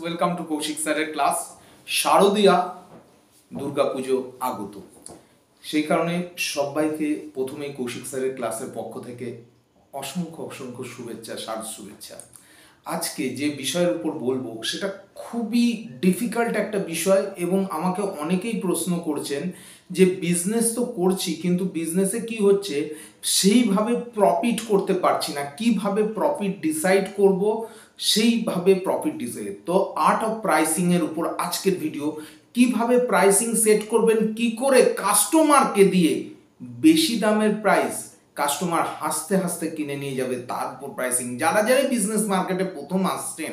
Welcome to Kaushik স্যারের class. শারদীয়া Durga Puja আগত, সেই কারণে সবাইকে প্রথমেই কৌশিক স্যারের ক্লাসের পক্ষ থেকে অসংখ্য অসংখ্য শুভেচ্ছা, শারদ শুভেচ্ছা। আজকে যে বিষয়ের উপর বলবো সেটা খুবই ডিফিকাল্ট একটা বিষয় এবং আমাকে অনেকেই প্রশ্ন করছেন যে বিজনেস তো করছি কিন্তু বিজনেসে কি হচ্ছে সেইভাবে প্রফিট করতে পারছি না, কিভাবে প্রফিট ডিসাইড করব, সেইভাবে প্রফিট ডিসাইড। তো আর্ট অফ প্রাইসিং এর উপর আজকের ভিডিও। কিভাবে প্রাইসিং সেট করবেন, কি করে কাস্টমারকে দিয়ে বেশি দামের প্রাইস কাস্টমার হাসতে হাসতে কিনে নিয়ে যাবে, তার উপর প্রাইসিং। যারা যারা বিজনেস মার্কেটে প্রথম আসছেন,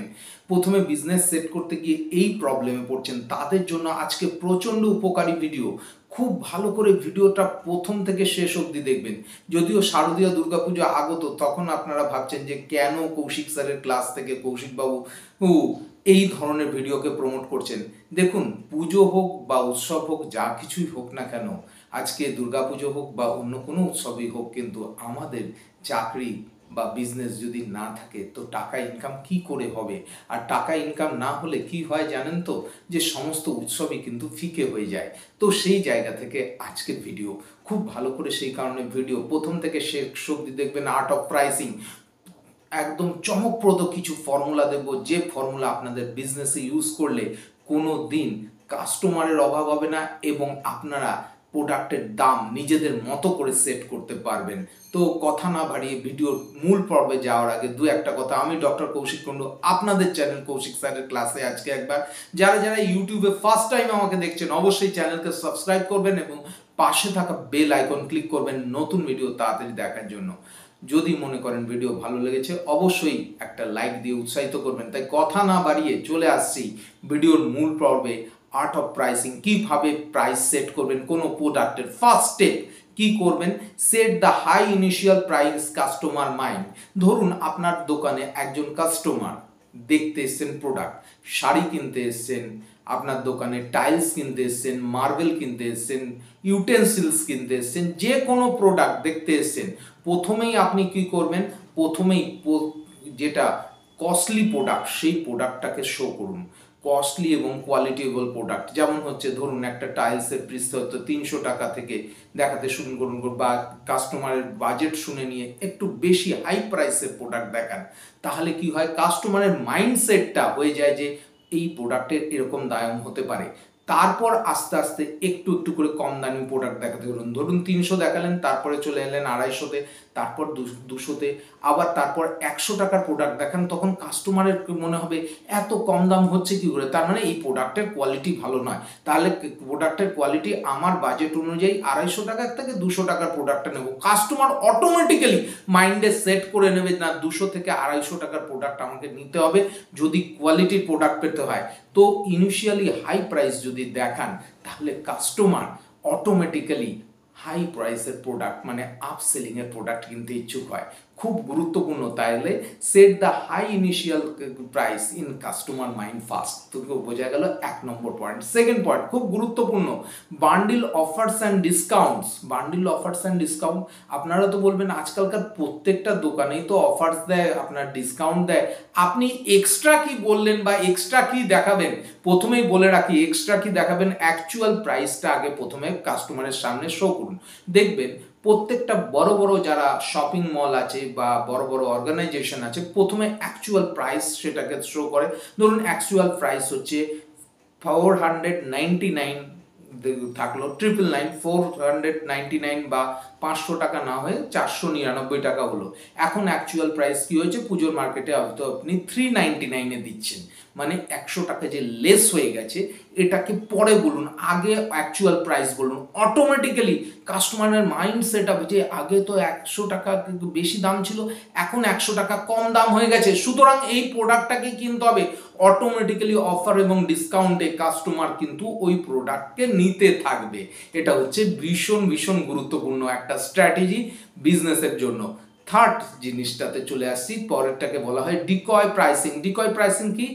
প্রথমে বিজনেস সেট করতে গিয়ে এই প্রবলেমে পড়ছেন, তাদের জন্য আজকে প্রচণ্ড উপকারী ভিডিও। খুব ভালো করে ভিডিওটা প্রথম থেকে শেষ অবধি দেখবেন। যদিও শারদীয় দুর্গাপুজো আগত, তখন আপনারা ভাবছেন যে কেন কৌশিক স্যারের ক্লাস থেকে কৌশিকবাবু এই ধরনের ভিডিওকে প্রমোট করছেন। দেখুন, পুজো হোক বা উৎসব হোক, যা কিছুই হোক না কেন, আজকে দুর্গাপুজো হোক বা অন্য কোনো উৎসবই হোক, কিন্তু আমাদের চাকরি বা বিজনেস যদি না থাকে তো টাকা ইনকাম কি করে হবে? আর টাকা ইনকাম না হলে কি হয় জানেন তো, যে সমস্ত উৎসবই কিন্তু ফিকে হয়ে যায়। তো সেই জায়গা থেকে আজকের ভিডিও খুব ভালো করে, সেই কারণে ভিডিও প্রথম থেকে শেষ অবধি দেখবেন। আর্ট অফ প্রাইসিং, একদম চমকপ্রদ কিছু ফর্মুলা দেব, যে ফর্মুলা আপনাদের বিজনেসে ইউজ করলে কোনো দিন কাস্টমারের অভাব হবে না এবং আপনারা প্রোডাক্টের দাম নিজেদের মতো করে সেট করতে পারবেন। তো কথা না বাড়িয়ে ভিডিওর মূল পর্বে যাওয়ার আগে দু একটা কথা। আমি ডক্টর কৌশিক কুণ্ডু, আপনাদের চ্যানেল কৌশিক স্যারের ক্লাসে আজকে একবার যারা যারা ইউটিউবে ফার্স্ট টাইম আমাকে দেখছেন, অবশ্যই চ্যানেলকে সাবস্ক্রাইব করবেন এবং পাশে থাকা বেল আইকন ক্লিক করবেন নতুন ভিডিও তাড়াতাড়ি দেখার জন্য। যদি মনে করেন ভিডিও ভালো লেগেছে, অবশ্যই একটা লাইক দিয়ে উৎসাহিত করবেন। তাই কথা না বাড়িয়ে চলে আসছি ভিডিওর মূল পর্বে। আর্ট অফ প্রাইসিং, কিভাবে প্রাইস সেট করবেন কোনো প্রোডাক্টের। ফার্স্ট স্টেপ কি করবেন, set the high initial price customer mind. ধরুন আপনার দোকানে একজন কাস্টমার দেখতে এসছেন, প্রোডাক্ট শাড়ি কিনতে এসছেন, আপনার দোকানে টাইলস কিনতে এসছেন, মার্বেল কিনতে এসছেন, ইউটেন্সিলস কিনতে এসছেন, যে কোনো প্রোডাক্ট দেখতে এসছেন। প্রথমেই আপনি কি করবেন, প্রথমেই যেটা কস্টলি প্রোডাক্ট সেই প্রোডাক্টটাকে শো করুন। কস্টলি এবং কোয়ালিটিবল প্রোডাক্ট, যেমন হচ্ছে ধরুন একটা টাইলসের পিস হয়তো 300 টাকা থেকে দেখাতে শুরু করুন, বা কাস্টমারের বাজেট শুনে নিয়ে একটু বেশি হাই প্রাইসের প্রোডাক্ট দেখান। তাহলে কি হয়, কাস্টমারের মাইন্ডসেটটা হয়ে যায় যে এই প্রোডাক্টের এরকম দাম হতে পারে। তারপর আস্তে আস্তে একটু একটু করে কম দামি প্রোডাক্ট দেখাতে ধরুন। ধরুন 300 দেখালেন, তারপরে চলে এলেন 250-তে, তারপর 200-তে, আবার তারপর 100 টাকার প্রোডাক্ট দেখান। তখন কাস্টমারের মনে হবে এত কম দাম হচ্ছে কি করে, তার মানে এই প্রোডাক্টের কোয়ালিটি ভালো নয়। তাহলে প্রোডাক্টের কোয়ালিটি আমার বাজেট অনুযায়ী 250 টাকা থেকে 200 টাকার প্রোডাক্টটা নেব। কাস্টমার অটোমেটিক্যালি মাইন্ডে সেট করে নেবে, না 200 থেকে 250 টাকার প্রোডাক্ট আমাকে নিতে হবে যদি কোয়ালিটির প্রোডাক্ট পেতে হয়। তো ইনিশিয়ালি হাই প্রাইস যদি দেখান, তাহলে কাস্টমার অটোমেটিক্যালি হাই প্রাইসের প্রোডাক্ট মানে আপসেলিং এর প্রোডাক্ট কিনতে ইচ্ছুক হয়। খুব গুরুত্বপূর্ণ। তাইলে set the high initial price in customer mind first. তো বোঝা গেল 1 নম্বর পয়েন্ট। সেকেন্ড পয়েন্ট খুব গুরুত্বপূর্ণ, bundle offers and discounts. Bundle offers and discount, আপনারা তো বলবেন আজকালকার প্রত্যেকটা দোকানেই তো অফার্স দেয়, আপনার ডিসকাউন্ট দেয়। আপনি এক্সট্রা কি বললেন বা এক্সট্রা কি দেখাবেন, প্রথমেই বলে রাখি, এক্সট্রা কি দেখাবেন, অ্যাকচুয়াল প্রাইসটা আগে প্রথমে কাস্টমারের সামনে শো করুন। দেখবেন প্রত্যেকটা বড় বড় যারা শপিং মল আছে বা বড় বড় অর্গানাইজেশন আছে, প্রথমে অ্যাকচুয়াল প্রাইস সেটাকে শো করে। ধরুন অ্যাকচুয়াল প্রাইস হচ্ছে 499 থাকলো, 999, 499 বা 500 টাকা না হয়ে 499 টাকা হলো। এখন অ্যাকচুয়াল প্রাইস কি হয়েছে, পুজোর মার্কেটে হয়তো আপনি 399-এ দিচ্ছেন, মানে 100 টাকা যে লেস হয়ে গেছে এটাকে পরে বলুন, আগে অ্যাকচুয়াল প্রাইস বলুন। অটোমেটিক্যালি কাস্টমারের মাইন্ড সেট আপ যে আগে তো 100 টাকা বেশি দাম ছিল, এখন 100 টাকা কম দাম হয়ে গেছে, সুতরাং এই প্রোডাক্টটাকে কিনতে হবে। অটোমেটিক্যালি অফার এবং ডিসকাউন্টে কাস্টমার কিন্তু ওই প্রোডাক্টকে নিতে থাকবে। এটা হচ্ছে ভীষণ ভীষণ গুরুত্বপূর্ণ একটা স্ট্র্যাটেজি বিজনেসের জন্য। থার্ড জিনিসটাতে চলে আসছি, পরেরটাকে বলা হয় ডিকয় প্রাইসিং। ডিকয় প্রাইসিং কি?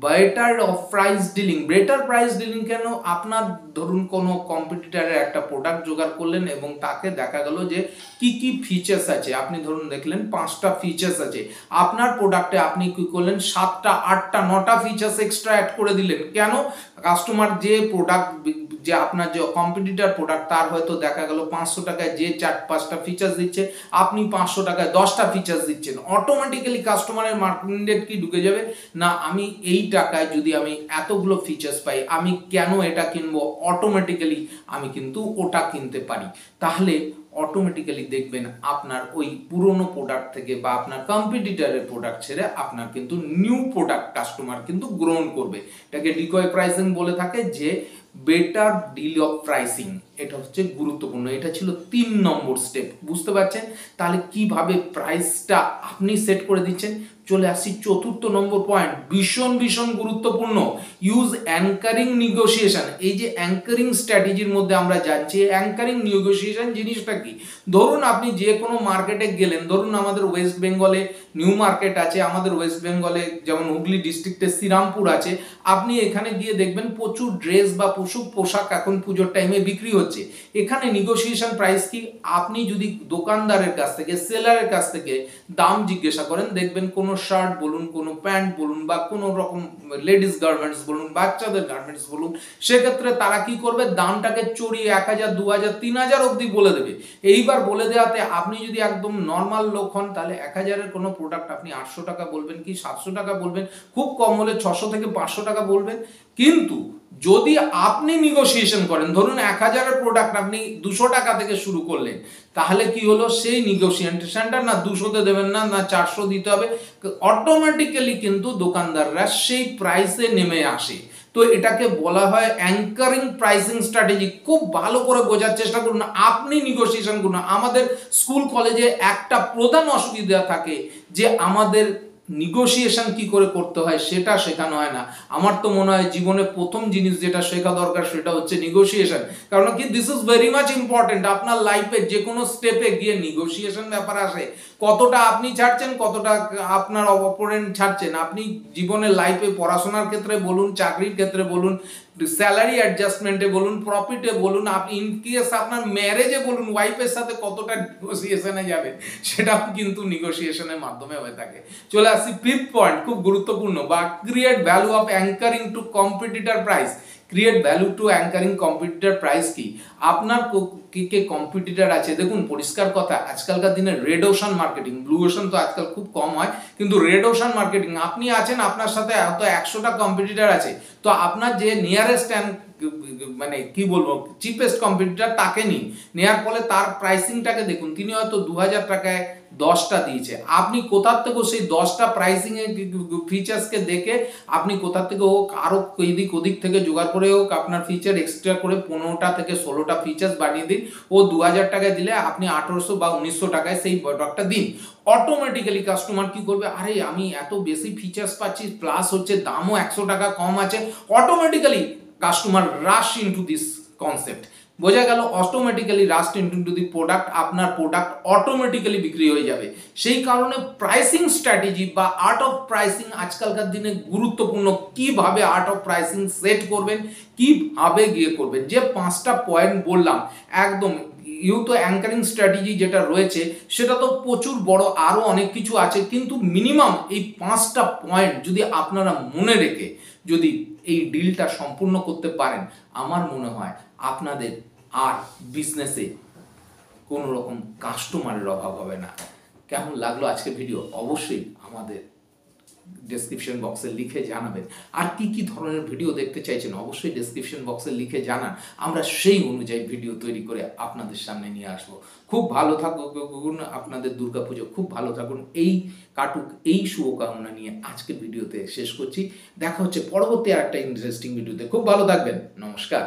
Better of price dealing. Better price dealing কেন? আপনার ধরুন কোনো কম্পিটিটরের একটা প্রোডাক্ট জোগাড় করলেন এবং তাকে দেখা গেল যে কি কি ফিচার্স আছে, আপনি ধরুন দেখলেন 5টা ফিচার্স আছে, আপনার প্রোডাক্টে আপনি কি করলেন 7টা 8টা 9টা ফিচার্স এক্সট্রা অ্যাড করে দিলেন। কেন? কাস্টমার যে প্রোডাক্ট, যে আপনার যে কম্পিটিটর প্রোডাক্ট, তার হয়তো দেখা গেল 500 টাকায় যে 4-5টা ফিচার্স দিচ্ছে, আপনি 500 টাকায় 10টা ফিচার্স দিচ্ছেন। অটোমেটিক্যালি কাস্টমারের মাইন্ডে কি ঢুকে যাবে, না আমি এই টাকায় যদি আমি এতগুলো ফিচার্স পাই, আমি কেন এটা কিনবো, অটোমেটিক্যালি আমি কিন্তু ওটা কিনতে পারি। তাহলে অটোমেটিক্যালি দেখবেন আপনার ওই পুরনো প্রোডাক্ট থেকে বা আপনার কম্পিটিটরের প্রোডাক্ট ছেড়ে আপনার কিন্তু নিউ প্রোডাক্ট কাস্টমার কিন্তু গ্রহণ করবে। এটাকে ডিকয় প্রাইসিং বলে থাকে, যে বেটার ডিল অফ প্রাইসিং। এটা হচ্ছে গুরুত্বপূর্ণ। এটা ছিল 3 নম্বর স্টেপ। বুঝতে পারছেন তাহলে কিভাবে প্রাইসটা আপনি সেট করে দিচ্ছেন। চলে আসছি 4র্থ নম্বর পয়েন্ট, ভীষণ ভীষণ গুরুত্বপূর্ণ, ইউজ অ্যাঙ্কারিং নেগোসিয়েশন। এই যে অ্যাঙ্কারিং স্ট্র্যাটেজির মধ্যে আমরা যাচ্ছি, অ্যাঙ্কারিং নেগোসিয়েশন জিনিসটা কি? ধরুন আপনি যে কোনো মার্কেটে গেলেন, ধরুন আমাদের ওয়েস্ট বেঙ্গলে নিউ মার্কেট আছে, আমাদের ওয়েস্ট বেঙ্গলে যেমন হুগলি ডিস্ট্রিক্টে শ্রীরামপুর আছে। আপনি এখানে গিয়ে দেখবেন প্রচুর ড্রেস বা প্রচুর পোশাক এখন পুজোর টাইমে বিক্রি হচ্ছে। এখানে নেগোসিয়েশন প্রাইস কি? আপনি যদি দোকানদারের কাছ থেকে, সেলারের কাছ থেকে দাম জিজ্ঞাসা করেন, দেখবেন কোনো শার্ট বলুন, কোনো প্যান্ট বলুন, বা কোনো রকম লেডিস গার্মেন্টস বলুন, বাচ্চাদের গার্মেন্টস বলুন, সেক্ষেত্রে তারা কি করবে, দামটাকে চড়িয়ে 1000, 2000, 3000 অবধি বলে দেবে। এইবার বলে দেওয়াতে আপনি যদি একদম নর্মাল লোক হন, তাহলে 1000-এর কোনো প্রোডাক্ট আপনি 800 টাকা বলবেন কি 700 টাকা বলবেন, খুব কম হলে 600 থেকে 500 টাকা বলবেন। কিন্তু যদি আপনি নেগোসিয়েশন করেন, ধরুন 1000-এর প্রোডাক্ট আপনি 200 টাকা থেকে শুরু করলেন, তাহলে কি হলো, সেই নেগোসিয়েশনটা না 200-তে দেবেন না, না 400 দিতে হবে, অটোমেটিক্যালি কিন্তু দোকানদাররা সেই প্রাইসে নেমে আসে। তো এটাকে বলা হয় অ্যাঙ্কারিং প্রাইসিং স্ট্র্যাটেজি। খুব ভালো করে বোঝার চেষ্টা করুন, আপনি নেগোসিয়েশন করুন। আমাদের স্কুল কলেজে একটা প্রধান অসুবিধা থাকে যে আমাদের নেগোসিয়েশন কি করে করতে হয় সেটা শেখানো হয় না। আমার তো মনে হয় জীবনে প্রথম জিনিস যেটা শেখা দরকার সেটা হচ্ছে নেগোসিয়েশন। কারণ কি, this is very much important. আপনার লাইফে যে কোনো স্টেপে গিয়ে নেগোসিয়েশন ব্যাপার আসে, কতটা আপনি ছাড়ছেন, কতটা আপনার অপোনেন্ট ছাড়ছেন। আপনি জীবনে লাইফে পড়াশোনার ক্ষেত্রে বলুন, চাকরির ক্ষেত্রে বলুন, স্যালারি অ্যাডজাস্টমেন্টে বলুন, প্রফিটে বলুন, আপনি ইনকেস আপনার ম্যারেজে বলুন, ওয়াইফের সাথে কতটা নেগোসিয়েশনে যাবেন, সেটাও কিন্তু নেগোসিয়েশনের মাধ্যমে হয়ে থাকে। চলে আসছি 5th পয়েন্ট, খুব গুরুত্বপূর্ণ, বা create value of anchoring to competitor price. Create value to anchoring competitor price কি? আপনার কে কম্পিটিটর আছে, দেখুন পরিষ্কার কথা, আজকালকার দিনে red ocean marketing, blue ocean তো আজকাল খুব কম হয়, কিন্তু রেড ওশান মার্কেটিং, আপনি আছেন, আপনার সাথে হয়তো 100টা কম্পিটিটর আছে, তো আপনার যে নিয়ারেস্ট মানে কি বলবো চিপেস্ট কম্পিটিটর তাকে নিন, নেওয়ার ফলে তার প্রাইসিংটাকে দেখুন, তিনি হয়তো 2000 টাকায় 10টা দিয়েছে, আপনি কোথার থেকে সেই 10টা প্রাইসিং এর ফিচার্সকে দেখে আপনি কোথা থেকে হোক আরো এদিক ওদিক থেকে জোগাড় করে হোক আপনার ফিচার এক্সট্রা করে 15টা থেকে 16টা ফিচার্স বানিয়ে দিন, ও 2000 টাকায় দিলে আপনি 1800 বা 1900 টাকায় সেই প্রোডাক্টটা দিন। অটোমেটিক্যালি কাস্টমার কি করবে, আরে আমি এত বেশি ফিচার্স পাচ্ছি, প্লাস হচ্ছে দামও 100 টাকা কম আছে, automatically customer rush into this concept. বোঝা গেল, automatically rush into the product, আপনার প্রোডাক্ট অটোমেটিক্যালি বিক্রি হয়ে যাবে। সেই কারণে প্রাইসিং স্ট্র্যাটেজি বা আর্ট অফ প্রাইসিং আজকালকার দিনে গুরুত্বপূর্ণ। কিভাবে আর্ট অফ প্রাইসিং সেট করবেন, কিভাবে গিয়ে করবেন, যে 5টা পয়েন্ট বললাম একদম তো অ্যাঙ্কারিং স্ট্র্যাটেজি যেটা রয়েছে সেটা তো প্রচুর বড়, আরো অনেক কিছু আছে, কিন্তু মিনিমাম এই 5টা পয়েন্ট যদি আপনারা মনে রেখে যদি এই ডিলটা সম্পূর্ণ করতে পারেন, আমার মনে হয় আপনাদের আর বিজনেসে কোনো রকম কাস্টমারের অভাব হবে না। কেমন লাগলো আজকের ভিডিও অবশ্যই আমাদের ডেসক্রিপশন বক্সে লিখে জানাবেন। আর কি কি ধরনের ভিডিও দেখতে চাইছেন অবশ্যই ডেসক্রিপশন বক্সে লিখে জানান, আমরা সেই অনুযায়ী ভিডিও তৈরি করে আপনাদের সামনে নিয়ে আসবো। খুব ভালো থাকুন, আপনাদের দুর্গাপুজো খুব ভালো থাকুন, এই কাটুক, এই শুভকামনা নিয়ে আজকের ভিডিওতে শেষ করছি। দেখা হচ্ছে পরবর্তী আরেকটা ইন্টারেস্টিং ভিডিওতে। খুব ভালো থাকবেন, নমস্কার।